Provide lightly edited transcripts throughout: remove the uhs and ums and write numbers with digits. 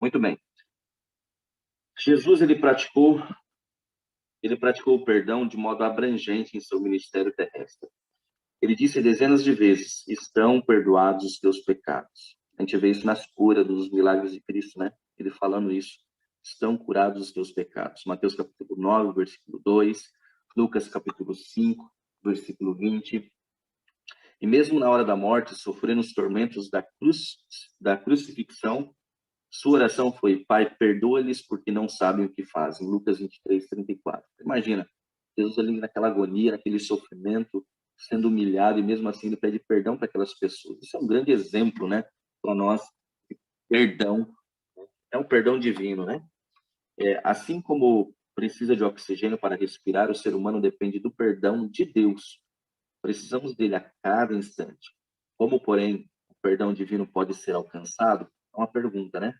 Muito bem. Jesus, ele praticou o perdão de modo abrangente em seu ministério terrestre. Ele disse dezenas de vezes: estão perdoados os teus pecados. A gente vê isso nas curas dos milagres de Cristo, né? Ele falando isso: estão curados os teus pecados. Mateus capítulo 9, versículo 2, Lucas capítulo 5, versículo 20. E mesmo na hora da morte, sofrendo os tormentos da crucifixão, sua oração foi: Pai, perdoa-lhes porque não sabem o que fazem. Lucas 23, 34. Imagina, Jesus ali naquela agonia, naquele sofrimento, sendo humilhado, e mesmo assim ele pede perdão para aquelas pessoas. Isso é um grande exemplo, né, para nós, de perdão. É um perdão divino, né? Assim como precisa de oxigênio para respirar, o ser humano depende do perdão de Deus. Precisamos dele a cada instante. Como, porém, o perdão divino pode ser alcançado? É uma pergunta, né?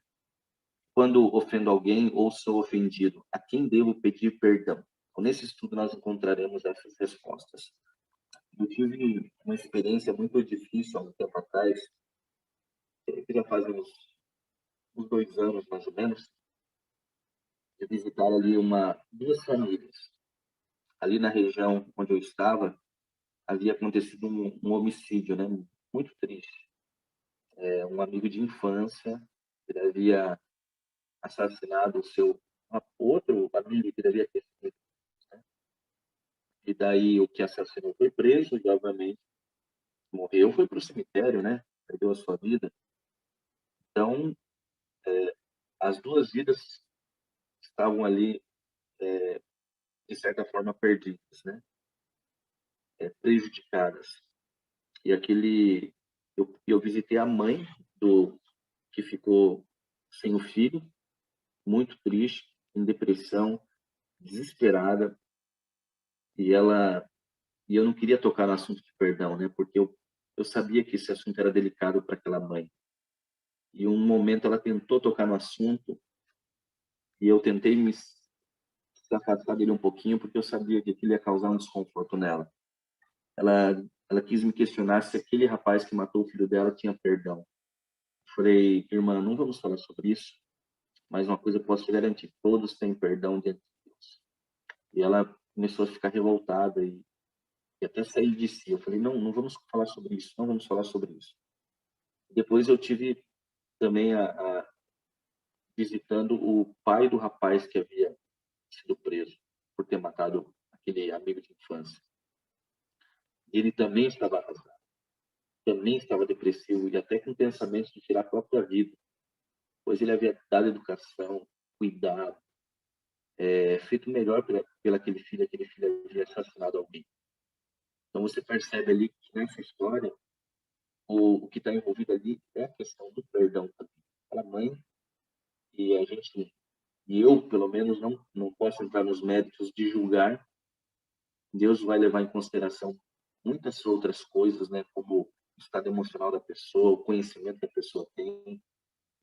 Quando ofendo alguém ou sou ofendido, a quem devo pedir perdão? Então, nesse estudo nós encontraremos essas respostas. Eu tive uma experiência muito difícil há um tempo atrás, que já faz uns 2 anos mais ou menos, de visitar ali duas famílias. Ali na região onde eu estava, havia acontecido um homicídio, né? Muito triste. Um amigo de infância, ele havia assassinado o seu outro amigo que devia ter sido, né? E daí o que assassinou foi preso e, obviamente, morreu, foi para o cemitério, né? Perdeu a sua vida. Então, as duas vidas estavam ali, de certa forma, perdidas, né? Prejudicadas. E eu visitei a mãe do que ficou sem o filho, muito triste, em depressão, desesperada, e eu não queria tocar no assunto de perdão, né? Porque eu sabia que esse assunto era delicado para aquela mãe. E um momento ela tentou tocar no assunto e eu tentei me afastar dele um pouquinho porque eu sabia que aquilo ia causar um desconforto nela. Ela quis me questionar se aquele rapaz que matou o filho dela tinha perdão. Falei: irmã, não vamos falar sobre isso, mas uma coisa eu posso te garantir: todos têm perdão diante de Deus. E ela começou a ficar revoltada e até sair de si. Eu falei: não vamos falar sobre isso, não vamos falar sobre isso. Depois eu tive também visitando o pai do rapaz que havia sido preso por ter matado aquele amigo de infância. Ele também estava arrasado, também estava depressivo e até com pensamentos de tirar a própria vida, pois ele havia dado educação, cuidado, feito melhor pela aquele filho havia assassinado alguém. Então você percebe ali que nessa história o que está envolvido ali é a questão do perdão também. Para a mãe, e a gente, e eu pelo menos não posso entrar nos méritos de julgar. Deus vai levar em consideração muitas outras coisas, né, como o estado emocional da pessoa, o conhecimento que a pessoa tem,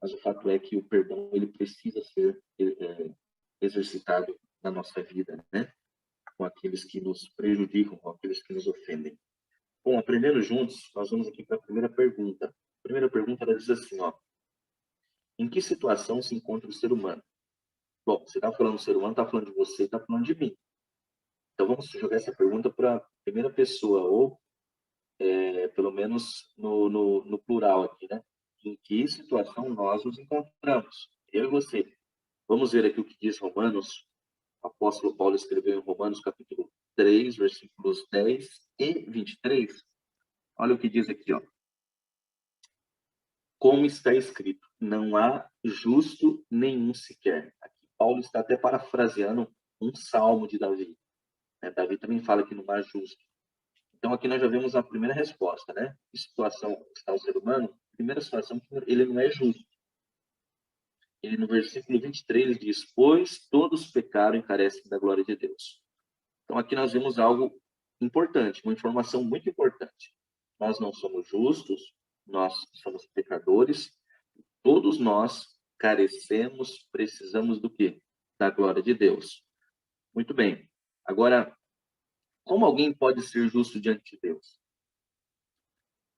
mas o fato é que o perdão ele precisa ser exercitado na nossa vida, né, com aqueles que nos prejudicam, com aqueles que nos ofendem. Bom, aprendendo juntos, nós vamos aqui para a primeira pergunta. A primeira pergunta ela diz assim, ó: em que situação se encontra o ser humano? Bom, você está falando do ser humano, está falando de você, está falando de mim. Então vamos jogar essa pergunta para a primeira pessoa, ou pelo menos no plural aqui, né? Em que situação nós nos encontramos, eu e você. Vamos ver aqui o que diz Romanos. O apóstolo Paulo escreveu em Romanos capítulo 3, versículos 10 e 23. Olha o que diz aqui, ó. Como está escrito: não há justo nenhum sequer. Aqui Paulo está até parafraseando um salmo de Davi, né? Davi também fala que não há justo. Então, aqui nós já vemos a primeira resposta, né? Que situação está o ser humano? Primeira situação, que ele não é justo. Ele, no versículo 23, diz: pois todos pecaram e carecem da glória de Deus. Então, aqui nós vemos algo importante, uma informação muito importante. Nós não somos justos, nós somos pecadores, todos nós carecemos, precisamos do quê? Da glória de Deus. Muito bem. Agora, como alguém pode ser justo diante de Deus?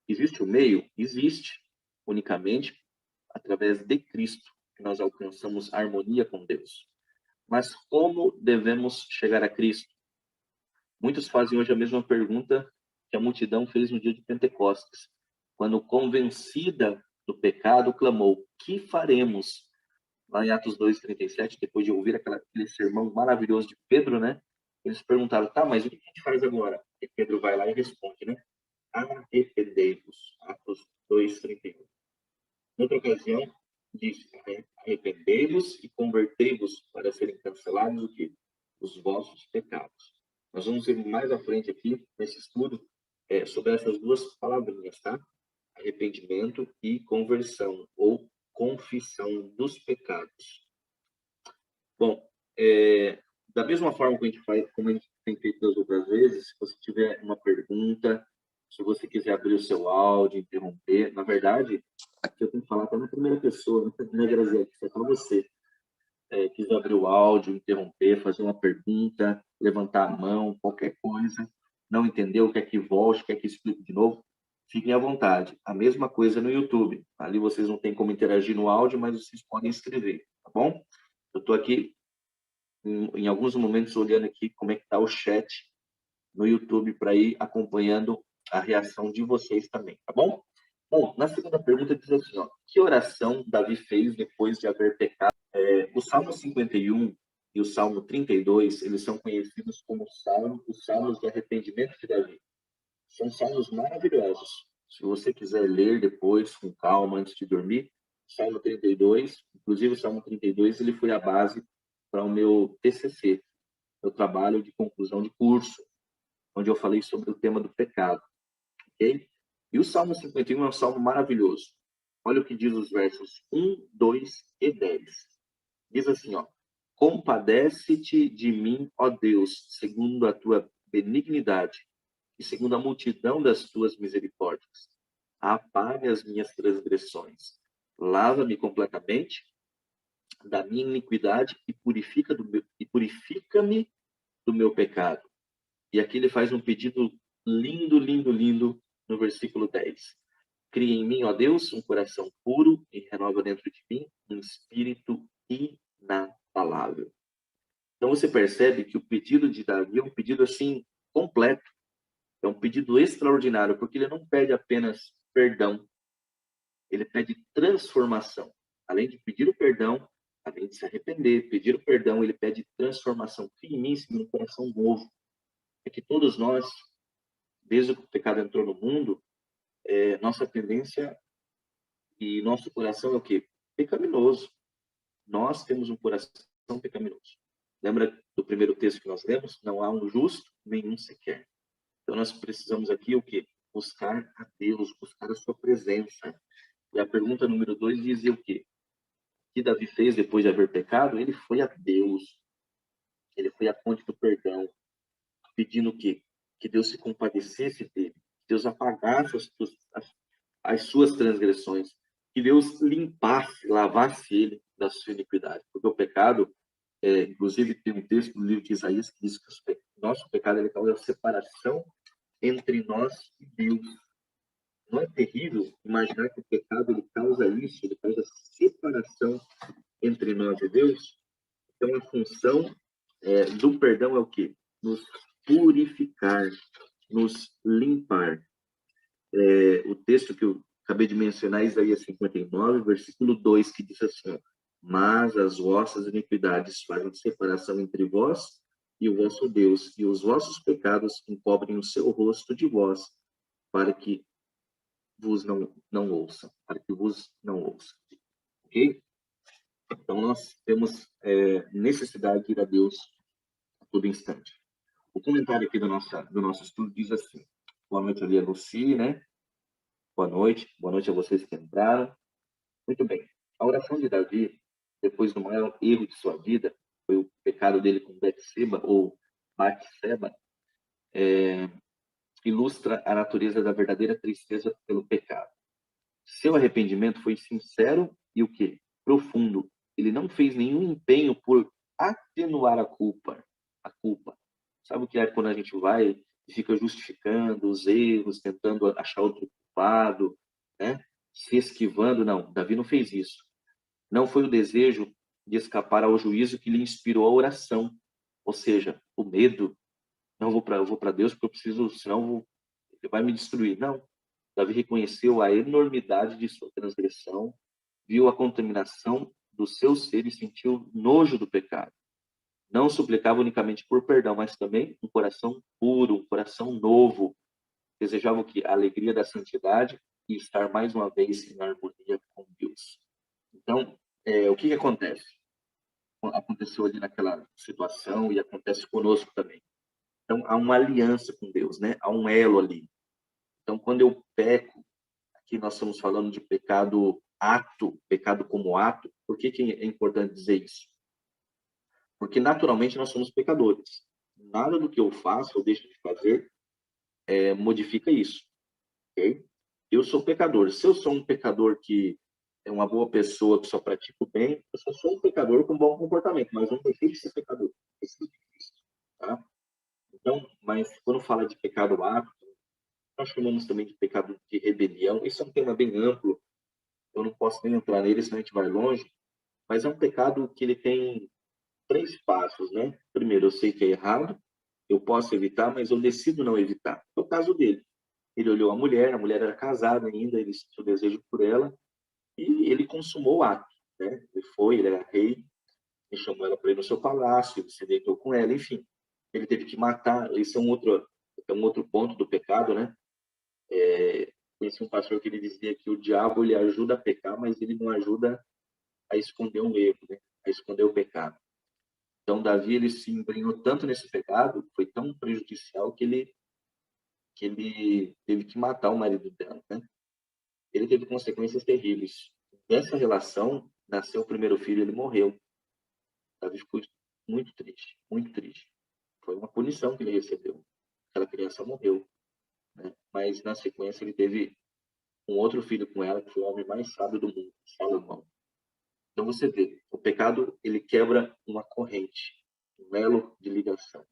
Existe o meio? Existe, unicamente através de Cristo. que nós alcançamos harmonia com Deus. Mas como devemos chegar a Cristo? Muitos fazem hoje a mesma pergunta que a multidão fez no dia de Pentecostes, quando convencida do pecado, clamou: "Que faremos?" Lá em Atos 2:37, depois de ouvir aquele sermão maravilhoso de Pedro, né? Eles perguntaram: "Tá, mas o que a gente faz agora?" E Pedro vai lá e responde, né? "Arrependei-vos." Atos 2:31. Noutra ocasião, diz: "Arrependei-vos e convertei-vos para serem cancelados o quê? Os vossos pecados." Nós vamos ver mais à frente aqui, nesse estudo, sobre essas duas palavrinhas, tá? Arrependimento e conversão, ou confissão dos pecados. Bom, da mesma forma que a gente faz, como a gente tem feito das outras vezes, se você tiver uma pergunta, se você quiser abrir o seu áudio, interromper, na verdade, aqui eu tenho que falar até na primeira pessoa, né, Graziela? Isso é para você. Quiser abrir o áudio, interromper, fazer uma pergunta, levantar a mão, qualquer coisa, não entendeu, quer que volte, quer que explique de novo, fiquem à vontade. A mesma coisa no YouTube. Ali vocês não têm como interagir no áudio, mas vocês podem escrever, tá bom? Eu estou aqui, em alguns momentos, olhando aqui como é que está o chat no YouTube para ir acompanhando a reação de vocês também, tá bom? Bom, na segunda pergunta diz assim, ó: que oração Davi fez depois de haver pecado? O Salmo 51 e o Salmo 32, eles são conhecidos como os salmos de arrependimento de Davi. São salmos maravilhosos. Se você quiser ler depois, com calma, antes de dormir, Salmo 32, inclusive o Salmo 32, ele foi a base para o meu TCC, meu trabalho de conclusão de curso, onde eu falei sobre o tema do pecado, ok? E o Salmo 51 é um salmo maravilhoso. Olha o que diz os versos 1, 2 e 10. Diz assim, ó: compadece-te de mim, ó Deus, segundo a tua benignidade e segundo a multidão das tuas misericórdias. Apaga as minhas transgressões. Lava-me completamente da minha iniquidade e purifica-me do meu pecado. E aqui ele faz um pedido lindo, lindo, lindo no versículo 10. Cria em mim, ó Deus, um coração puro e renova dentro de mim um espírito inabalável. Então você percebe que o pedido de Davi é um pedido assim completo, é um pedido extraordinário, porque ele não pede apenas perdão, ele pede transformação. Além de pedir o perdão, além de se arrepender, pedir o perdão, ele pede transformação. Cria em mim um coração novo. É que todos nós, desde que o pecado entrou no mundo, nossa tendência e nosso coração é o quê? Pecaminoso. Nós temos um coração pecaminoso. Lembra do primeiro texto que nós lemos? Não há um justo, nenhum sequer. Então nós precisamos aqui o quê? Buscar a Deus, buscar a sua presença. E a pergunta número 2 dizia o quê? O que Davi fez depois de haver pecado? Ele foi a Deus. Ele foi à fonte do perdão, pedindo o quê? Que Deus se compadecesse dele, que Deus apagasse as suas transgressões, que Deus limpasse, lavasse ele da sua iniquidade. Porque o pecado, inclusive tem um texto no livro de Isaías que diz que o nosso pecado ele causa separação entre nós e Deus. Não é terrível imaginar que o pecado ele causa isso, ele causa separação entre nós e Deus? Então a função do perdão é o quê? Nos purificar, nos limpar. O texto que eu acabei de mencionar, Isaías 59, versículo 2, que diz assim, ó: mas as vossas iniquidades fazem separação entre vós e o vosso Deus, e os vossos pecados encobrem o seu rosto de vós, para que vos não ouçam, para que vos não ouçam. Ok? Então, nós temos necessidade de ir a Deus a todo instante. O comentário aqui do nosso estudo diz assim: boa noite ali a Luci, né? Boa noite a vocês que entraram. Muito bem. A oração de Davi, depois do maior erro de sua vida, foi o pecado dele com Betseba, ou Batseba, ilustra a natureza da verdadeira tristeza pelo pecado. Seu arrependimento foi sincero e o quê? Profundo. Ele não fez nenhum empenho por atenuar a culpa. A culpa. Sabe o que é quando a gente vai e fica justificando os erros, tentando achar outro culpado, né? Se esquivando? Não, Davi não fez isso. Não foi o desejo de escapar ao juízo que lhe inspirou a oração, ou seja, o medo. Não, eu vou para Deus porque eu preciso, senão ele vai me destruir. Não. Davi reconheceu a enormidade de sua transgressão, viu a contaminação do seu ser e sentiu nojo do pecado. Não suplicava unicamente por perdão, mas também um coração puro, um coração novo. Desejava o quê? A alegria da santidade e estar mais uma vez em harmonia com Deus. Então, o que acontece? Aconteceu ali naquela situação e acontece conosco também. Então, há uma aliança com Deus, né? Há um elo ali. Então, quando eu peco, aqui nós estamos falando de pecado ato, pecado como ato. Por que é importante dizer isso? Porque naturalmente nós somos pecadores. Nada do que eu faço ou deixo de fazer modifica isso. Okay? Eu sou pecador. Se eu sou um pecador que é uma boa pessoa, que só pratica o bem, eu só sou um pecador com bom comportamento, mas não deixei de ser pecador. Tá? Então, mas quando fala de pecado ato, nós chamamos também de pecado de rebelião. Isso é um tema bem amplo. Eu não posso nem entrar nele, senão a gente vai longe. Mas é um pecado que ele tem 3 passos, né? Primeiro, eu sei que é errado, eu posso evitar, mas eu decido não evitar. É o caso dele. Ele olhou a mulher era casada ainda, ele sentiu desejo por ela, e ele consumou o ato, né? Ele era rei, ele chamou ela para ir no seu palácio, ele se deitou com ela, enfim. Ele teve que matar, esse é um outro ponto do pecado, né? Conheci um pastor que ele dizia que o diabo ele ajuda a pecar, mas ele não ajuda a esconder um erro, né? A esconder o pecado. Então, Davi ele se embrenhou tanto nesse pecado, foi tão prejudicial que ele teve que matar o marido dela, né? Ele teve consequências terríveis. Dessa relação, nasceu o primeiro filho, ele morreu. Davi ficou muito triste, muito triste. Foi uma punição que ele recebeu. Aquela criança morreu, né? Mas, na sequência, ele teve um outro filho com ela, que foi o homem mais sábio do mundo, Salomão. Então, você vê, o pecado, ele quebra uma corrente, um elo de ligação.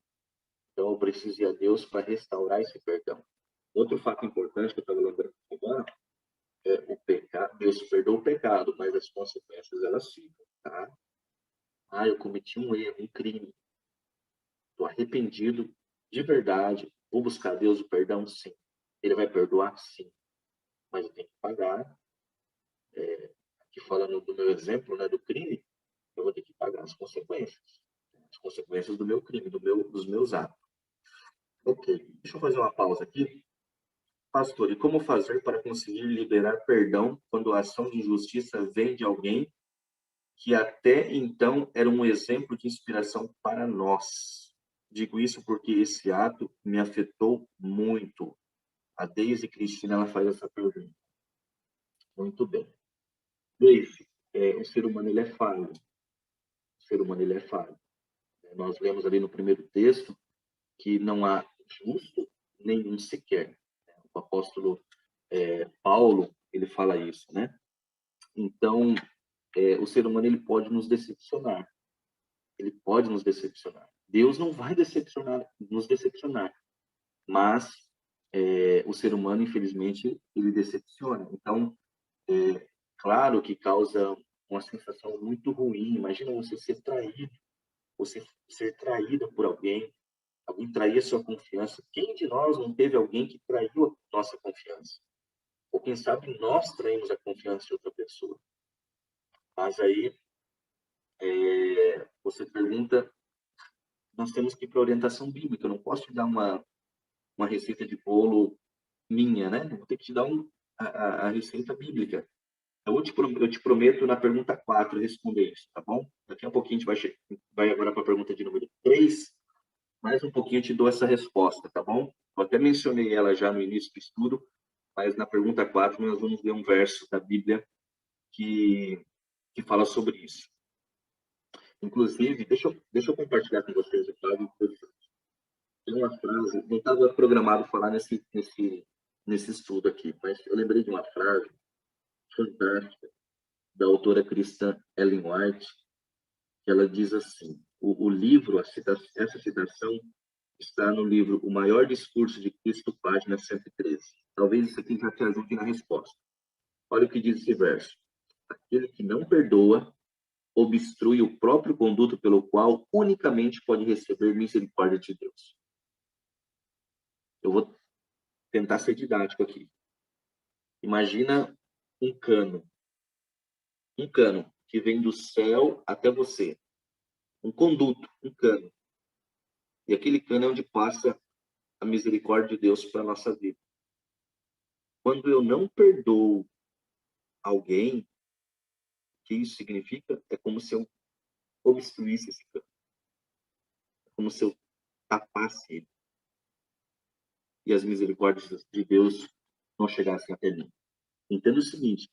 Então, eu preciso ir a Deus para restaurar esse perdão. Outro fato importante que eu estava lembrando agora é o pecado. Deus perdoa o pecado, mas as consequências elas ficam, tá? Ah, eu cometi um erro, um crime. Estou arrependido de verdade. Vou buscar a Deus o perdão? Sim. Ele vai perdoar? Sim. Mas eu tenho que pagar. Aqui falando do meu exemplo, né, do crime, eu vou ter que pagar as consequências. As consequências do meu crime, dos meus atos. Ok, deixa eu fazer uma pausa aqui. Pastor, e como fazer para conseguir liberar perdão quando a ação de justiça vem de alguém que até então era um exemplo de inspiração para nós? Digo isso porque esse ato me afetou muito. A Deise Cristina ela faz essa pergunta. Muito bem. Deise, o ser humano ele é falho. O ser humano ele é falho. Nós lemos ali no primeiro texto que não há justo nenhum sequer. O apóstolo Paulo ele fala isso, né? Então, o ser humano ele pode nos decepcionar. Ele pode nos decepcionar. Deus não vai nos decepcionar, mas o ser humano, infelizmente, ele decepciona. Então, claro que causa uma sensação muito ruim. Imagina você ser traído, você ser traída por alguém trair a sua confiança. Quem de nós não teve alguém que traiu a nossa confiança? Ou quem sabe nós traímos a confiança de outra pessoa. Mas aí você pergunta, nós temos que ir para a orientação bíblica. Eu não posso te dar uma receita de bolo minha, né? Eu vou ter que te dar a receita bíblica. Eu te prometo, na pergunta 4 responder isso, tá bom? Daqui a pouquinho a gente vai agora para a pergunta de número 3. Mais um pouquinho eu te dou essa resposta, tá bom? Eu até mencionei ela já no início do estudo, mas na pergunta 4 nós vamos ler um verso da Bíblia que fala sobre isso. Inclusive, deixa eu compartilhar com vocês aqui. Tem uma frase, não estava programado falar nesse estudo aqui, mas eu lembrei de uma frase fantástica da autora cristã Ellen White, que ela diz assim, o livro, essa citação está no livro O Maior Discurso de Cristo, página 113. Talvez isso aqui já te ajude na resposta. Olha o que diz esse verso. Aquele que não perdoa obstrui o próprio conduto pelo qual unicamente pode receber misericórdia de Deus. Eu vou tentar ser didático aqui. Imagina um cano que vem do céu até você, um conduto, um cano. E aquele cano é onde passa a misericórdia de Deus para a nossa vida. Quando eu não perdoo alguém, o que isso significa? É como se eu obstruísse esse cano. É como se eu tapasse ele. E as misericórdias de Deus não chegassem até mim. Entenda o seguinte,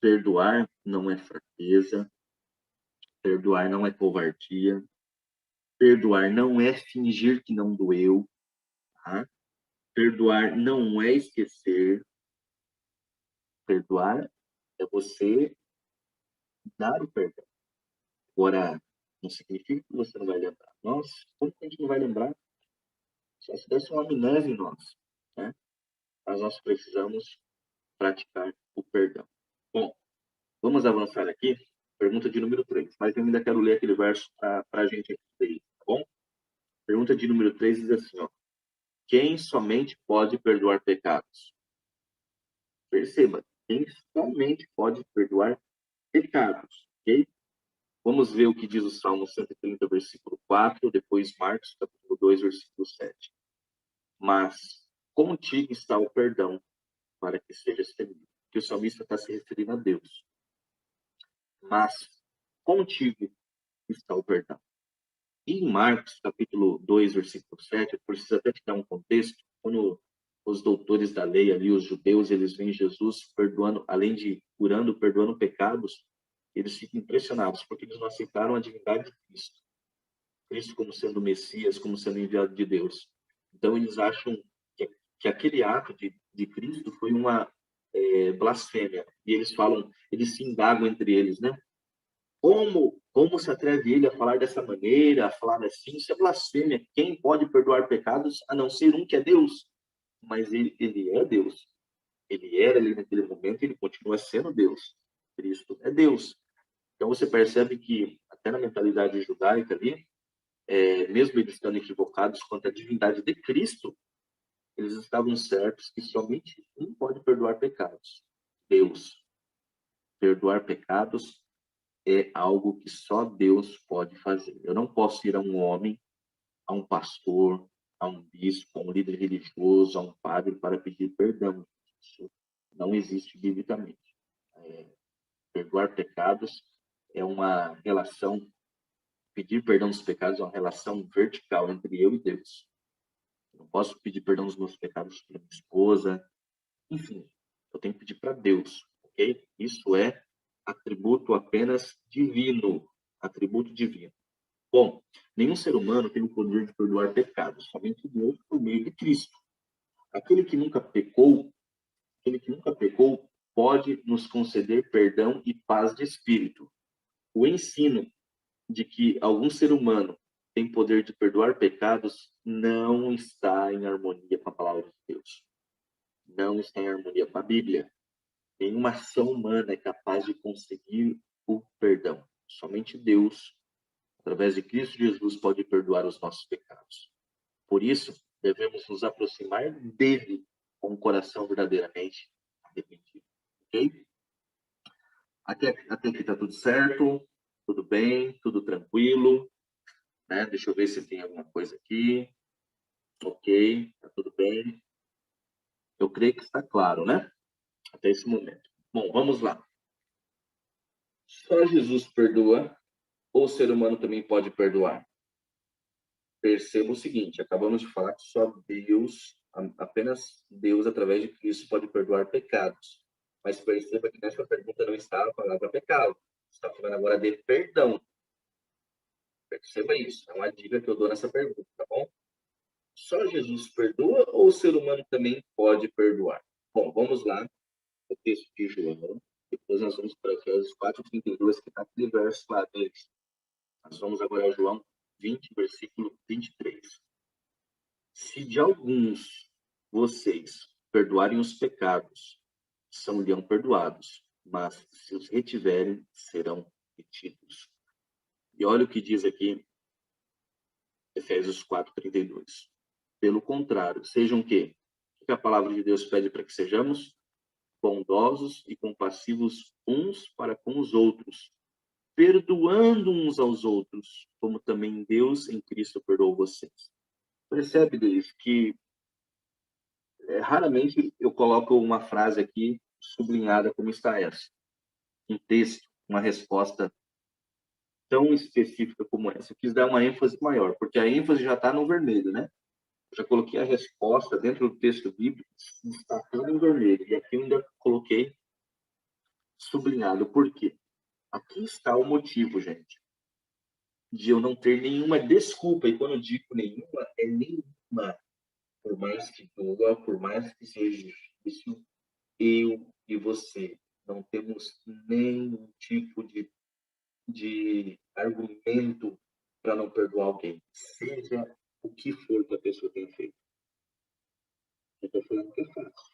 perdoar não é fraqueza, perdoar não é covardia, perdoar não é fingir que não doeu, tá? Perdoar não é esquecer, perdoar é você dar o perdão. Agora, não significa que você não vai lembrar. Nossa, como que a gente não vai lembrar? Só se desse uma amnésia em nós, né? Mas nós precisamos praticar o perdão. Bom, vamos avançar aqui. Pergunta de número 3. Mas eu ainda quero ler aquele verso para a gente aqui, tá bom? Pergunta de número 3 diz assim, ó. Quem somente pode perdoar pecados? Perceba, quem somente pode perdoar pecados, ok? Vamos ver o que diz o Salmo 130, versículo 4, depois Marcos, capítulo 2, versículo 7. Mas contigo está o perdão, para que sejas temido. Que o salmista está se referindo a Deus. Mas contigo está o perdão. E em Marcos, capítulo 2, versículo 7, eu preciso até te dar um contexto, quando os doutores da lei ali, os judeus, eles veem Jesus perdoando, além de curando, perdoando pecados, eles ficam impressionados, porque eles não aceitaram a divindade de Cristo. Cristo como sendo o Messias, como sendo enviado de Deus. Então, eles acham que aquele ato de Cristo foi uma blasfêmia. E eles falam, eles se indagam entre eles, né? Como se atreve ele a falar dessa maneira, a falar assim? Isso é blasfêmia. Quem pode perdoar pecados a não ser um que é Deus? Mas ele é Deus. Ele era ali naquele momento e ele continua sendo Deus. Cristo é Deus. Então você percebe que até na mentalidade judaica ali, mesmo eles estando equivocados quanto à divindade de Cristo, eles estavam certos que somente um pode perdoar pecados. Deus. Perdoar pecados é algo que só Deus pode fazer. Eu não posso ir a um homem, a um pastor, a um bispo, a um líder religioso, a um padre para pedir perdão. Isso não existe biblicamente. Perdoar pecados é uma relação, pedir perdão dos pecados é uma relação vertical entre eu e Deus. Eu não posso pedir perdão dos meus pecados para minha esposa, enfim, eu tenho que pedir para Deus, ok? Isso é atributo apenas divino, atributo divino. Bom, nenhum ser humano tem o poder de perdoar pecados, somente Deus por meio de Cristo. Aquele que nunca pecou, pode nos conceder perdão e paz de espírito. O ensino de que algum ser humano tem poder de perdoar pecados não está em harmonia com a palavra de Deus. Não está em harmonia com a Bíblia. Nenhuma ação humana é capaz de conseguir o perdão. Somente Deus, através de Cristo Jesus, pode perdoar os nossos pecados. Por isso, devemos nos aproximar dele com o coração verdadeiramente arrependido. Ok? Até aqui está tudo certo, tudo bem, tudo tranquilo. Né? Deixa eu ver se tem alguma coisa aqui. Ok, está tudo bem. Eu creio que está claro, né? Até esse momento. Bom, vamos lá. Só Jesus perdoa ou o ser humano também pode perdoar? Perceba o seguinte, acabamos de falar que só Deus, apenas Deus, através de Cristo, pode perdoar pecados. Mas perceba que nessa pergunta não está a palavra pecado. Está falando agora de perdão. Perceba isso. É uma dica que eu dou nessa pergunta, tá bom? Só Jesus perdoa ou o ser humano também pode perdoar? Bom, vamos lá. O texto de João. Depois nós vamos para Efésios 4:32, que está aquele verso lá deles. Nós vamos agora a João 20, versículo 23. Se de alguns vocês perdoarem os pecados, são-lhe perdoados. mas se os retiverem, serão retidos. E olha o que diz aqui, Efésios 4:32. Pelo contrário, sejam o quê? O que a palavra de Deus pede para que sejamos? Bondosos e compassivos uns para com os outros, perdoando uns aos outros, como também Deus em Cristo perdoou vocês. Percebe, Deus, que raramente eu coloco uma frase aqui sublinhada como está essa. Um texto, uma resposta tão específica como essa. Eu quis dar uma ênfase maior, porque a ênfase já está no vermelho, né? Eu já coloquei a resposta dentro do texto bíblico, destacando em vermelho. E aqui eu ainda coloquei sublinhado. Por quê? Aqui está o motivo, gente, de eu não ter nenhuma desculpa. E quando eu digo nenhuma, é nenhuma. Por mais que doa, por mais que seja difícil, eu e você não temos nenhum tipo de argumento para não perdoar alguém, seja o que for que a pessoa tenha feito. Eu estou falando que é fácil.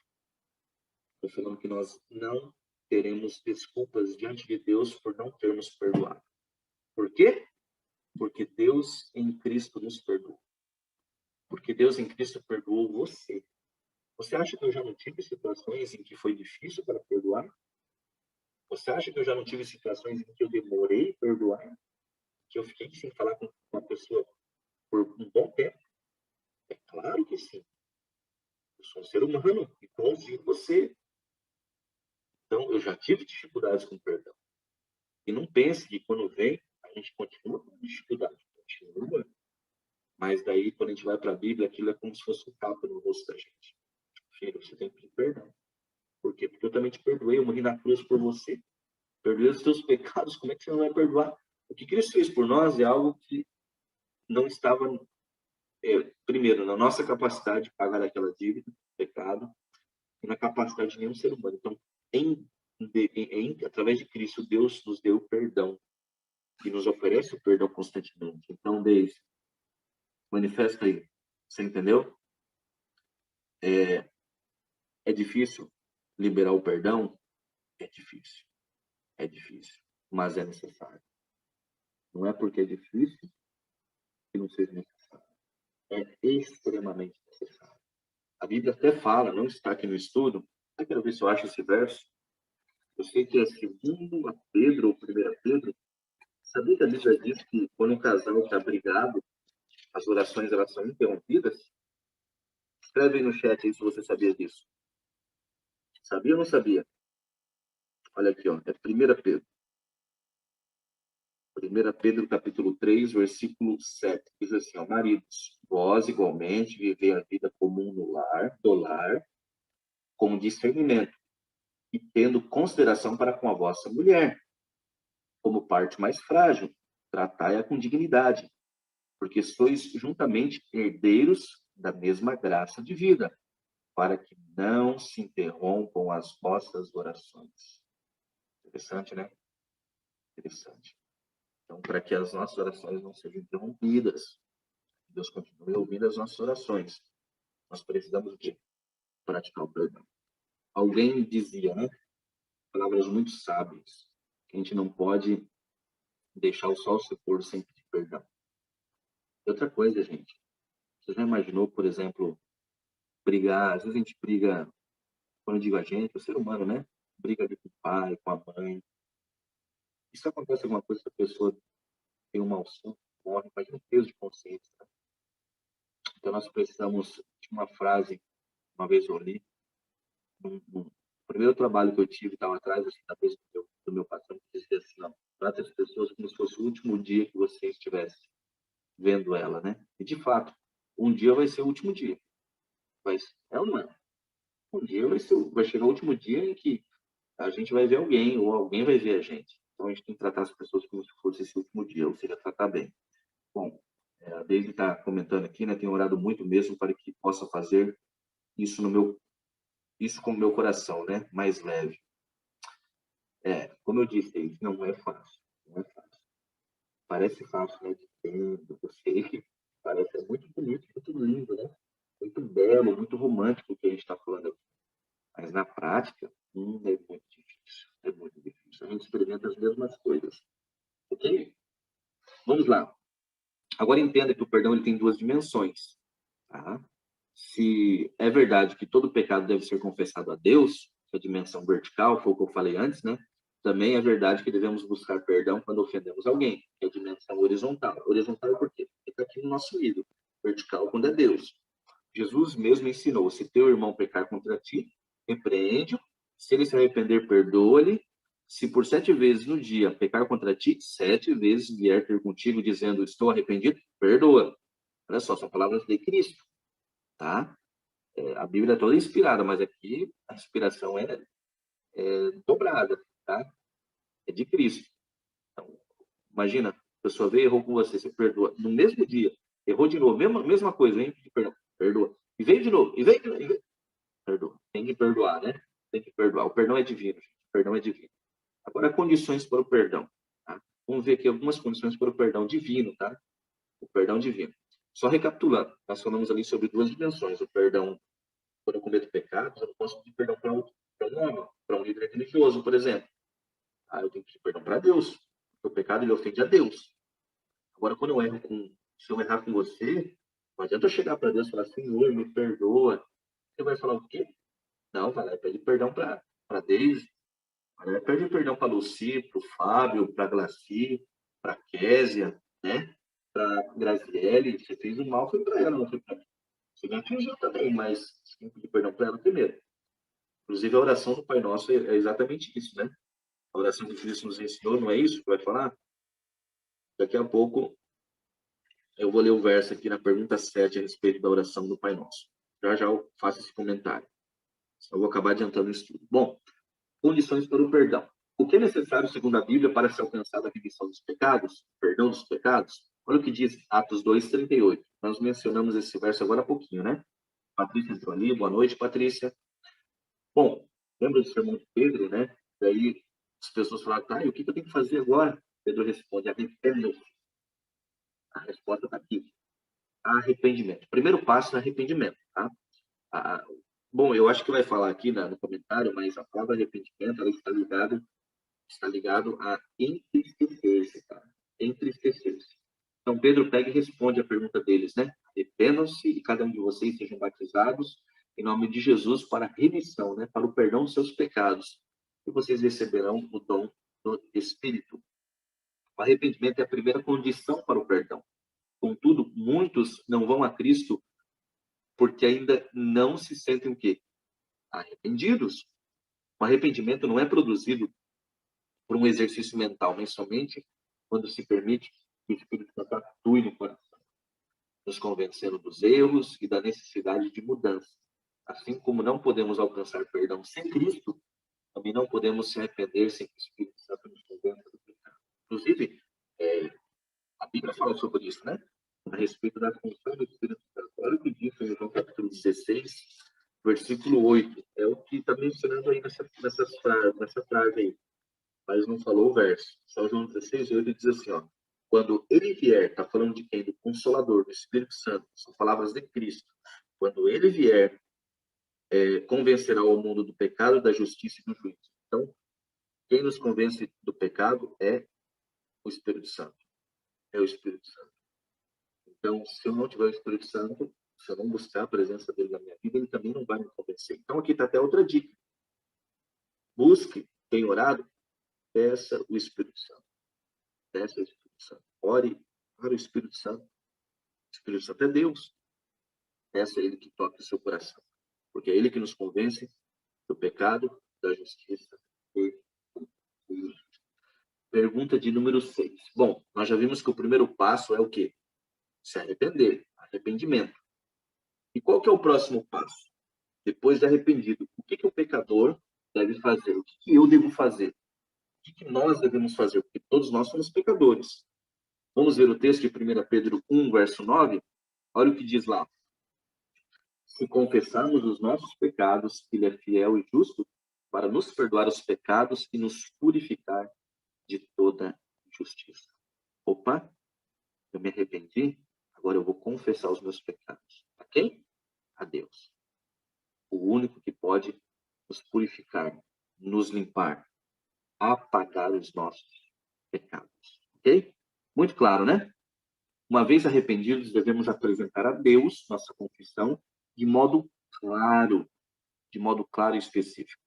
Estou falando que nós não teremos desculpas diante de Deus por não termos perdoado. Por quê? Porque Deus em Cristo nos perdoou. Porque Deus em Cristo perdoou você. Você acha que eu já não tive situações em que foi difícil para perdoar? Você acha que eu já não tive situações em que eu demorei a perdoar? Que eu fiquei sem falar com uma pessoa por um bom tempo? É claro que sim. Eu sou um ser humano, igualzinho você. Então, eu já tive dificuldades com perdão. E não pense que quando vem, a gente continua com dificuldade. Continua. Mas daí, quando a gente vai para a Bíblia, aquilo é como se fosse um tapa no rosto da gente. Filho, você tem que pedir perdão. Por quê? Porque eu também te perdoei, eu morri na cruz por você. Perdoei os teus pecados, como é que você não vai perdoar? O que Cristo fez por nós é algo que não estava, primeiro, na nossa capacidade de pagar aquela dívida, pecado, e na capacidade de nenhum ser humano. Então, através de Cristo, Deus nos deu perdão e nos oferece o perdão constantemente. Então, Deus, manifesta aí. Você entendeu? É difícil liberar o perdão? É difícil. É difícil, mas é necessário. Não é porque é difícil que não seja necessário. É extremamente necessário. A Bíblia até fala, não está aqui no estudo, eu quero ver se eu acho esse verso. Eu sei que é 2 Pedro ou 1 Pedro. Sabia que a Bíblia diz que quando um casal está brigado, as orações elas são interrompidas? Escreve aí no chat aí se você sabia disso. Sabia ou não sabia? Olha aqui, ó, é 1 Pedro. 1 Pedro capítulo 3, versículo 7. Diz assim, ó, maridos, vós igualmente vivei a vida comum do lar, com discernimento, e tendo consideração para com a vossa mulher, como parte mais frágil, tratai-a com dignidade, porque sois juntamente herdeiros da mesma graça de vida, para que não se interrompam as vossas orações. Interessante, né? Interessante. Então, para que as nossas orações não sejam interrompidas, Deus continue ouvindo as nossas orações, nós precisamos de praticar o perdão. Alguém dizia, né? Palavras muito sábias, que a gente não pode deixar o sol se pôr sem pedir perdão. E outra coisa, gente, você já imaginou, por exemplo, brigar? Às vezes a gente briga, quando eu digo a gente, o ser humano, né? Briga ali com o pai, com a mãe. E se acontece alguma coisa que a pessoa tem um mau som, morre, imagina o peso de consciência. Né? Então nós precisamos de uma frase, uma vez eu li, no primeiro trabalho que eu tive, estava atrás assim, da mesa do meu patrão, que dizia assim, não, trata as pessoas como se fosse o último dia que você estivesse vendo ela, né? E de fato, um dia vai ser o último dia. É ou não é? Um dia vai chegar o último dia em que a gente vai ver alguém, ou alguém vai ver a gente. Então a gente tem que tratar as pessoas como se fosse esse último dia, ou seja, tratar bem. Bom, a Daisy está comentando aqui, né? Tenho orado muito mesmo para que possa fazer isso isso com o meu coração, né? Mais leve. Como eu disse, Daisy, não é fácil. Não é fácil. Parece fácil, né? De tempo, eu sei. Parece muito bonito, muito lindo, né? Muito belo, muito romântico o que a gente está falando aqui. Mas na prática, É muito difícil. É muito difícil. A gente experimenta as mesmas coisas. Ok? Vamos lá. Agora entenda que o perdão ele tem duas dimensões. Tá? Se é verdade que todo pecado deve ser confessado a Deus, que é a dimensão vertical, foi o que eu falei antes, né? Também é verdade que devemos buscar perdão quando ofendemos alguém, que é a dimensão horizontal. Horizontal por quê? Porque está aqui no nosso ídolo. Vertical quando é Deus. Jesus mesmo ensinou: se teu irmão pecar contra ti, repreende-o. Se ele se arrepender, perdoa-lhe. Se por 7 vezes no dia pecar contra ti, 7 vezes vier ter contigo dizendo: estou arrependido, perdoa. Olha só, são palavras de Cristo, tá? A Bíblia é toda inspirada, mas aqui a inspiração é dobrada, tá? É de Cristo. Então, imagina, a pessoa veio e errou com você, você perdoa. No mesmo dia, errou de novo, mesma coisa, vem pedir perdão, perdoa. E vem de novo, e vem de novo, perdoa. Tem que perdoar, né? Tem que perdoar. O perdão é divino, gente. O perdão é divino. Agora, condições para o perdão. Tá? Vamos ver aqui algumas condições para o perdão divino, tá? O perdão divino. Só recapitulando, nós falamos ali sobre duas dimensões. O perdão, quando eu cometo pecados, eu não posso pedir perdão para um homem, para um líder religioso, por exemplo. Eu tenho que pedir perdão para Deus. O pecado, ele ofende a Deus. Agora, quando eu erro se eu errar com você, não adianta eu chegar para Deus e falar: Senhor, me perdoa. Você vai falar o quê? Não, vai lá e pede perdão para Deise. Vai lá e pede perdão para Luci, para o Fábio, para a Glaci, para a Késia, né? Para a Graziele. Você fez o mal, foi para ela, não foi para mim. Você me atingiu também, mas você tem que pedir perdão para ela primeiro. Inclusive, a oração do Pai Nosso é exatamente isso, né? A oração que Cristo nos ensinou, não é isso que vai falar? Daqui a pouco eu vou ler o verso aqui na pergunta 7 a respeito da oração do Pai Nosso. Já já eu faço esse comentário. Eu vou acabar adiantando isso tudo. Bom, condições para o perdão. O que é necessário, segundo a Bíblia, para se alcançar a remissão dos pecados, perdão dos pecados? Olha o que diz Atos 2:38. Nós mencionamos esse verso agora há pouquinho, né? Patrícia entrou ali. Boa noite, Patrícia. Bom, lembra do sermão de Pedro, né? Daí as pessoas falaram: tá, e o que eu tenho que fazer agora? Pedro responde: arrependeu-se. A resposta está aqui: arrependimento. O primeiro passo é arrependimento, tá? Ah, bom, eu acho que vai falar aqui no comentário, mas a palavra arrependimento ela está ligado a entristecer-se, tá? Entristecer-se. Então Pedro pega e responde a pergunta deles, né? Arrependam-se e cada um de vocês sejam batizados em nome de Jesus para a remissão, né? Para o perdão dos seus pecados. E vocês receberão o dom do Espírito. O arrependimento é a primeira condição para o perdão. Contudo, muitos não vão a Cristo porque ainda não se sentem o quê? Arrependidos. O arrependimento não é produzido por um exercício mental, nem somente quando se permite que o Espírito Santo atue no coração, nos convencendo dos erros e da necessidade de mudança. Assim como não podemos alcançar perdão sem Cristo, também não podemos se arrepender sem que o Espírito Santo nos convença do pecado. Inclusive, a Bíblia fala sobre isso, né? A respeito da função do Espírito Santo. Olha o que diz em João capítulo 16, versículo 8. É o que está mencionando aí nessa frase aí. Mas não falou o verso. Só João 16, 8 diz assim, ó. Quando ele vier, está falando de quem? Do Consolador, do Espírito Santo. São palavras de Cristo. Quando ele vier, convencerá o mundo do pecado, da justiça e do juízo. Então, quem nos convence do pecado é o Espírito Santo. É o Espírito Santo. Então, se eu não tiver o Espírito Santo, se eu não buscar a presença dele na minha vida, ele também não vai me convencer. Então, aqui está até outra dica. Busque, tem orado, peça o Espírito Santo. Peça o Espírito Santo. Ore para o Espírito Santo. O Espírito Santo é Deus. Peça a ele que toque o seu coração. Porque é ele que nos convence do pecado, da justiça e do juízo. Pergunta de número 6. Bom, nós já vimos que o primeiro passo é o quê? Se arrepender. Arrependimento. E qual que é o próximo passo? Depois de arrependido, o que o pecador deve fazer? O que eu devo fazer? O que nós devemos fazer? Porque todos nós somos pecadores. Vamos ver o texto de 1 Pedro 1, verso 9? Olha o que diz lá. Se confessarmos os nossos pecados, ele é fiel e justo para nos perdoar os pecados e nos purificar de toda injustiça. Opa, eu me arrependi, agora eu vou confessar os meus pecados. A quem? A Deus. O único que pode nos purificar nos limpar, apagar os nossos pecados. Ok? Muito claro, né? Uma vez arrependidos, devemos apresentar a Deus nossa confissão de modo claro e específico.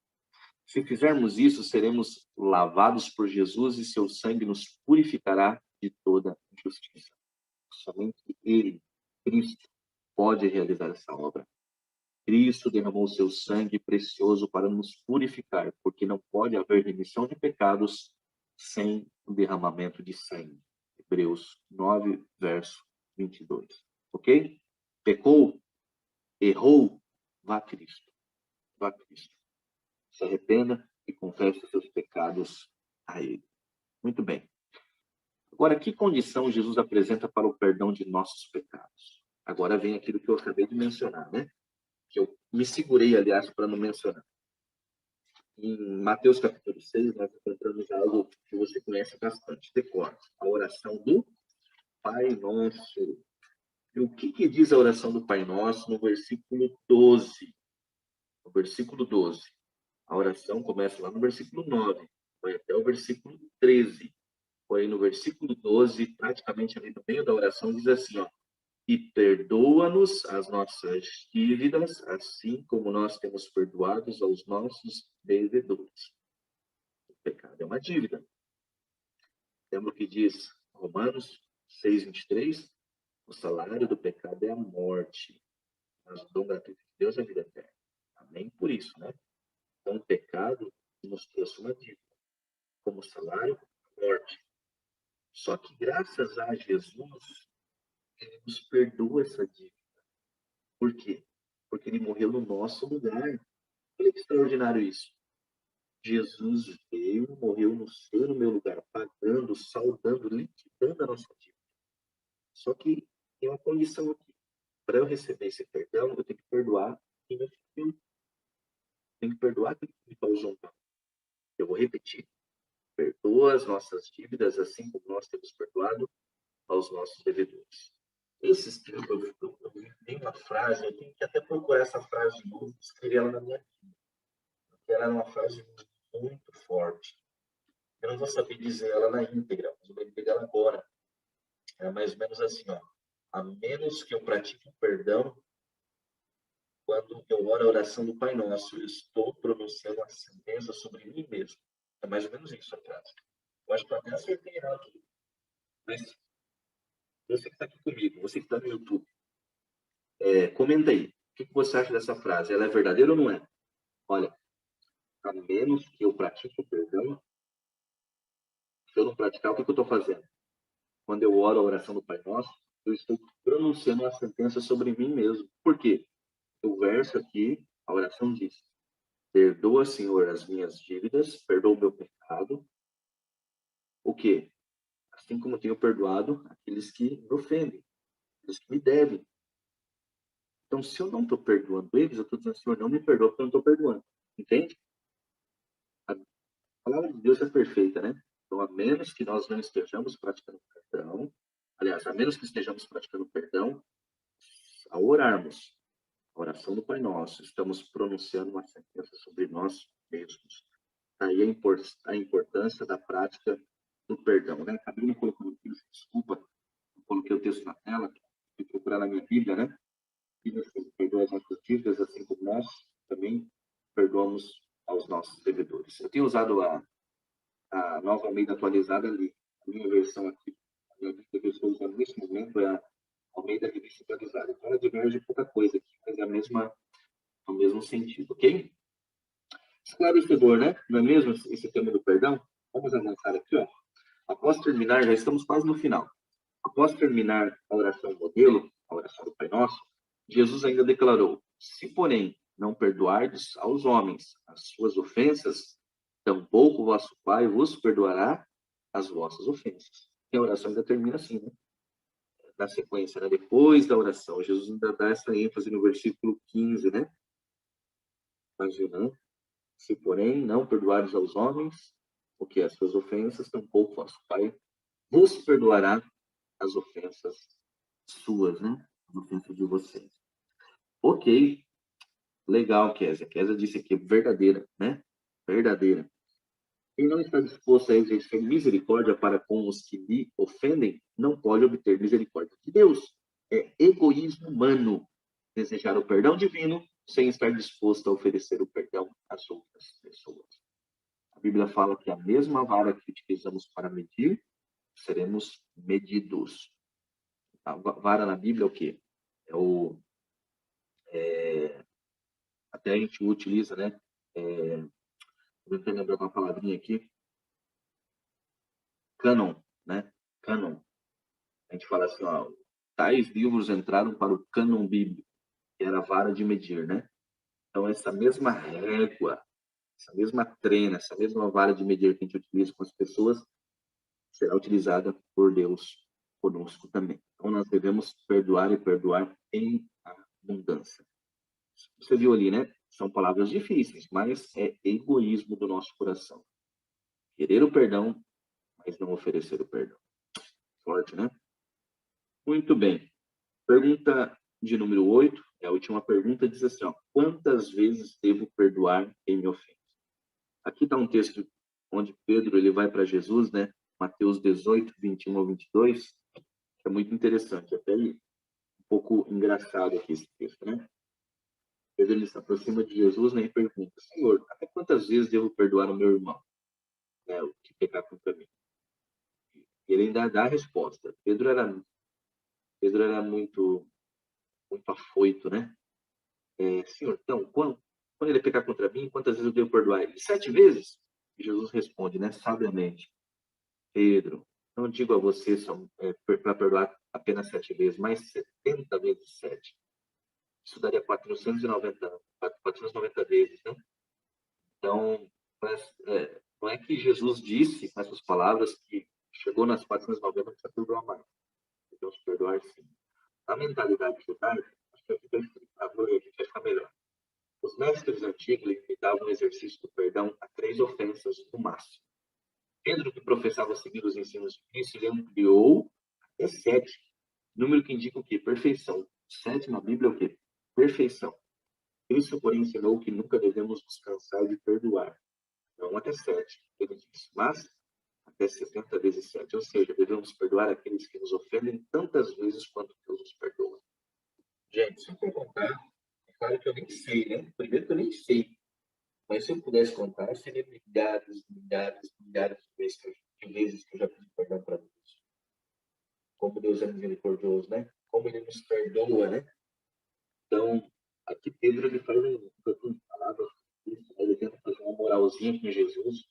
Se fizermos isso, seremos lavados por Jesus e seu sangue nos purificará de toda injustiça. Somente Ele, Cristo, pode realizar essa obra. Cristo derramou seu sangue precioso para nos purificar, porque não pode haver remissão de pecados sem o derramamento de sangue. Hebreus 9, verso 22. Ok? Pecou, errou, vá a Cristo. Vá a Cristo. Se arrependa e confesse os seus pecados a Ele. Muito bem. Agora, que condição Jesus apresenta para o perdão de nossos pecados? Agora vem aquilo que eu acabei de mencionar, né? Que eu me segurei, aliás, para não mencionar. Em Mateus capítulo 6, nós encontramos algo que você conhece bastante, decora, a oração do Pai Nosso. E o que diz a oração do Pai Nosso no versículo 12? No versículo 12. A oração começa lá no versículo 9, vai até o versículo 13. Porém, no versículo 12, praticamente ali no meio da oração, diz assim, ó, e perdoa-nos as nossas dívidas, assim como nós temos perdoados aos nossos devedores. O pecado é uma dívida. Lembra o que diz Romanos 6:23? O salário do pecado é a morte, mas o dom gratuito de Deus é a vida eterna. Amém? Por isso, né? Então, o pecado nos trouxe uma dívida. Como salário, a morte. Só que graças a Jesus, ele nos perdoa essa dívida. Por quê? Porque ele morreu no nosso lugar. Olha que extraordinário isso. Jesus veio, morreu no seu e no meu lugar, pagando, saldando, liquidando a nossa dívida. Só que tem uma condição aqui. Para eu receber esse perdão, eu tenho que perdoar quem me feriu. Tenho que perdoar quem me causou um mal. Eu vou repetir. Perdoa as nossas dívidas, assim como nós temos perdoado aos nossos devedores. Esses tempos, eu vi uma frase, eu tenho que até procurar essa frase de novo, escrever ela na minha vida. Porque ela é uma frase muito forte. Eu não vou saber dizer ela na íntegra, mas eu vou pegar ela agora. É mais ou menos assim, ó. A menos que eu pratique o perdão, quando eu oro a oração do Pai Nosso, eu estou pronunciando a sentença sobre mim mesmo. É mais ou menos isso a frase. Eu acho que eu até acertei ela aqui. Mas você que está aqui comigo, você que está no YouTube, comenta aí. O que você acha dessa frase? Ela é verdadeira ou não é? Olha, a menos que eu pratique o perdão, se eu não praticar, o que eu estou fazendo? Quando eu oro a oração do Pai Nosso, eu estou pronunciando uma sentença sobre mim mesmo. Por quê? O verso aqui, a oração diz: perdoa, Senhor, as minhas dívidas, perdoa o meu pecado. O quê? Assim como tenho perdoado aqueles que me ofendem, aqueles que me devem. Então, se eu não estou perdoando eles, eu estou dizendo, Senhor, não me perdoa porque eu não estou perdoando. Entende? A palavra de Deus é perfeita, né? Então, a menos que nós não estejamos praticando perdão, aliás, a menos que estejamos praticando perdão, ao orarmos a oração do Pai Nosso, estamos pronunciando uma sentença sobre nós mesmos. Aí a importância da prática do perdão, né? Acabei não colocando aqui, desculpa, eu coloquei o texto na tela, fui procurar na minha Bíblia, né? E Deus perdoa as nossas dívidas, assim como nós também perdoamos aos nossos devedores. Eu tenho usado a nova Almeida atualizada ali, a minha versão aqui, a minha Bíblia que eu estou usando nesse momento é a Almeida Revista Atualizada. Então, ela diverge pouca coisa aqui, mas é o mesmo sentido, ok? Esclarecedor, né? Não é mesmo esse tema do perdão? Vamos avançar aqui, ó. Após terminar, já estamos quase no final. Após terminar a oração modelo, a oração do Pai Nosso, Jesus ainda declarou: se, porém, não perdoardes aos homens as suas ofensas, tampouco vosso Pai vos perdoará as vossas ofensas. E a oração ainda termina assim, né? Na sequência, né? Depois da oração, Jesus ainda dá essa ênfase no versículo 15, né? Imaginando. Se, porém, não perdoares aos homens o que é as suas ofensas, tampouco vosso Pai vos perdoará as ofensas suas, né? As ofensas de vocês. Ok, legal, Kézia. Kézia disse aqui, verdadeira, né? verdadeira. Quem não está disposto a exercer misericórdia para com os que lhe ofendem, não pode obter misericórdia de Deus. É egoísmo humano desejar o perdão divino sem estar disposto a oferecer o perdão às outras pessoas. A Bíblia fala que a mesma vara que utilizamos para medir, seremos medidos. A vara na Bíblia é o quê? Até a gente utiliza, né? Vou tentar lembrar uma palavrinha aqui. Cânon, né? Cânon. A gente fala assim, ó, tais livros entraram para o cânon bíblico, que era a vara de medir, né? Então, essa mesma régua, essa mesma trena, essa mesma vara de medir que a gente utiliza com as pessoas, será utilizada por Deus conosco também. Então, nós devemos perdoar e perdoar em abundância. Você viu ali, né? São palavras difíceis, mas é egoísmo do nosso coração. Querer o perdão, mas não oferecer o perdão. Forte, né? Muito bem. Pergunta de número 8, é a última pergunta, diz assim, ó, quantas vezes devo perdoar quem me ofende? Aqui está um texto onde Pedro ele vai para Jesus, né? Mateus 18, 21 ao 22, que é muito interessante, até um pouco engraçado aqui esse texto, né? Pedro ele se aproxima de Jesus, né, e pergunta, Senhor, até quantas vezes devo perdoar o meu irmão, né, o que pecar contra mim? E ele ainda dá a resposta. Pedro era muito afoito, né? Senhor, então, quando ele pecar contra mim, quantas vezes eu devo perdoar ele? 7 vezes? E Jesus responde, né, sabiamente, Pedro, não digo a você para perdoar apenas 7 vezes, mas 70 vezes 7. Isso daria 490 vezes, né? Então, não é que Jesus disse com essas palavras que chegou nas 490 não precisa perdoar mais. Devemos perdoar sim. Na mentalidade judaica, acho que aqui vai ficar melhor. Os mestres antigos limitavam o exercício do perdão a 3 ofensas no máximo. Pedro, que professava seguir os ensinos de Cristo, ele ampliou até 7. Número que indica o quê? Perfeição. 7 na Bíblia é o quê? Perfeição. Cristo, porém, ensinou que nunca devemos nos cansar de perdoar. Não até 7. Ele diz, mas até 70 vezes 7. Ou seja, devemos perdoar aqueles que nos ofendem tantas vezes quanto Deus nos perdoa. Gente, se eu for contar, é claro que eu nem sei, né? Primeiro que eu nem sei. Mas se eu pudesse contar, seria milhares, milhares, milhares de vezes que eu já pedi perdão para Deus. Como Deus é misericordioso, né? Como Ele nos perdoa, né? Então, aqui Pedro ele faz um palavras, ele tenta fazer uma moralzinha com Jesus,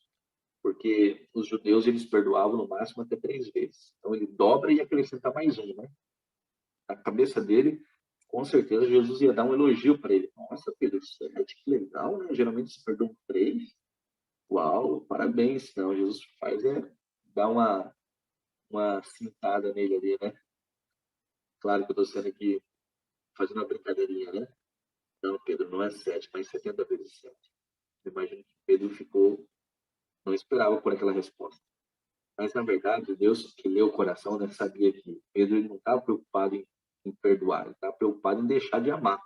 porque os judeus eles perdoavam no máximo até 3 vezes. Então ele dobra e acrescenta mais um, né? Na cabeça dele, com certeza Jesus ia dar um elogio para ele. Nossa, Pedro, que legal, né? Geralmente se perdoam 3. Uau, parabéns. Não, Jesus faz dar uma cintada nele ali, né? Claro que eu estou sendo aqui fazendo uma brincadeirinha, né? Não, Pedro, não é 7, mas 70 vezes 7. Imagino que Pedro não esperava por aquela resposta. Mas, na verdade, Deus que leu o coração, né, sabia que Pedro ele não estava preocupado em perdoar, ele estava preocupado em deixar de amar.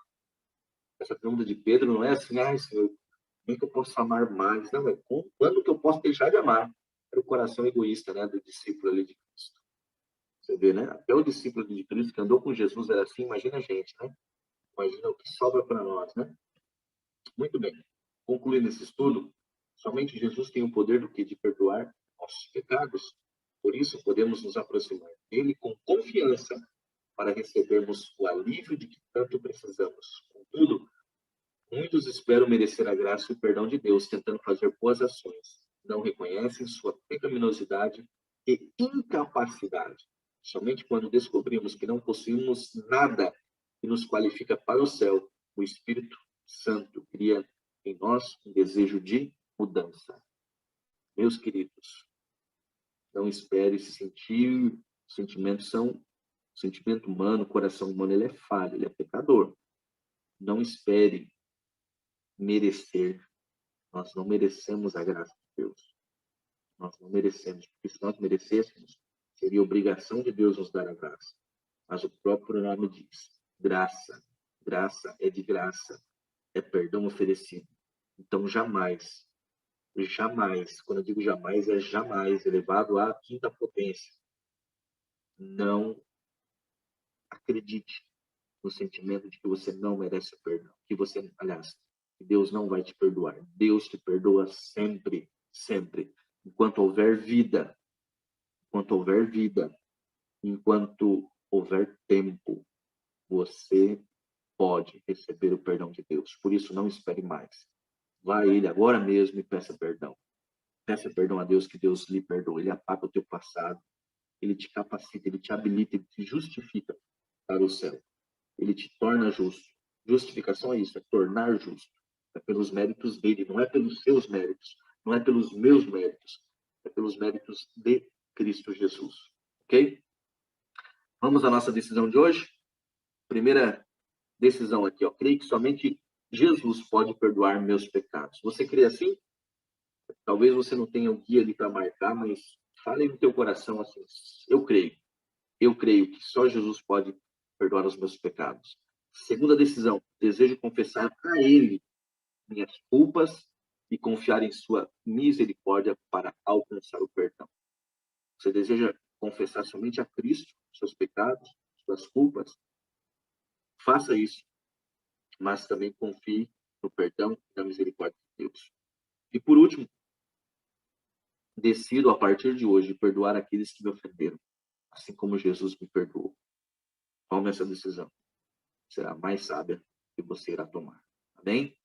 Essa pergunta de Pedro não é assim, Senhor, como é que eu posso amar mais? Não, quando que eu posso deixar de amar? Era o coração egoísta, né, do discípulo ali de Cristo. Você vê, né? Até o discípulo de Cristo que andou com Jesus era assim, imagina a gente, né? Imagina o que sobra para nós, né? Muito bem. Concluindo esse estudo, somente Jesus tem o poder do que de perdoar nossos pecados. Por isso, podemos nos aproximar dele com confiança para recebermos o alívio de que tanto precisamos. Contudo, muitos esperam merecer a graça e o perdão de Deus, tentando fazer boas ações. Não reconhecem sua pecaminosidade e incapacidade. Somente quando descobrimos que não possuímos nada que nos qualifica para o céu, o Espírito Santo cria em nós um desejo de mudança. Meus queridos, não espere se sentir. Sentimentos são sentimento humano, coração humano, ele é falho, ele é pecador. Não espere merecer. Nós não merecemos a graça de Deus. Nós não merecemos, porque se nós merecêssemos, seria obrigação de Deus nos dar a graça. Mas o próprio nome diz: graça. Graça é de graça, é perdão oferecido. Então, jamais Jamais, quando eu digo jamais, é jamais elevado à quinta potência. Não acredite no sentimento de que você não merece perdão, que você, aliás, que Deus não vai te perdoar. Deus te perdoa sempre, sempre. Enquanto houver vida, enquanto houver vida, enquanto houver tempo, você pode receber o perdão de Deus. Por isso, não espere mais. Vá a Ele agora mesmo e peça perdão. Peça perdão a Deus, que Deus lhe perdoa. Ele apaga o teu passado, Ele te capacita, Ele te habilita, Ele te justifica para o céu. Ele te torna justo. Justificação é isso, é tornar justo. É pelos méritos dele, não é pelos seus méritos, não é pelos meus méritos, é pelos méritos de Cristo Jesus. Ok? Vamos à nossa decisão de hoje? Primeira decisão aqui, ó. Creio que somente Jesus pode perdoar meus pecados. Você crê assim? Talvez você não tenha o guia ali para marcar, mas fale no teu coração assim: eu creio. Eu creio que só Jesus pode perdoar os meus pecados. Segunda decisão, desejo confessar a Ele minhas culpas e confiar em sua misericórdia para alcançar o perdão. Você deseja confessar somente a Cristo seus pecados, suas culpas? Faça isso, mas também confie no perdão e na misericórdia de Deus. E por último, decido a partir de hoje perdoar aqueles que me ofenderam, assim como Jesus me perdoou. Tome essa decisão. Será a mais sábia que você irá tomar. Amém?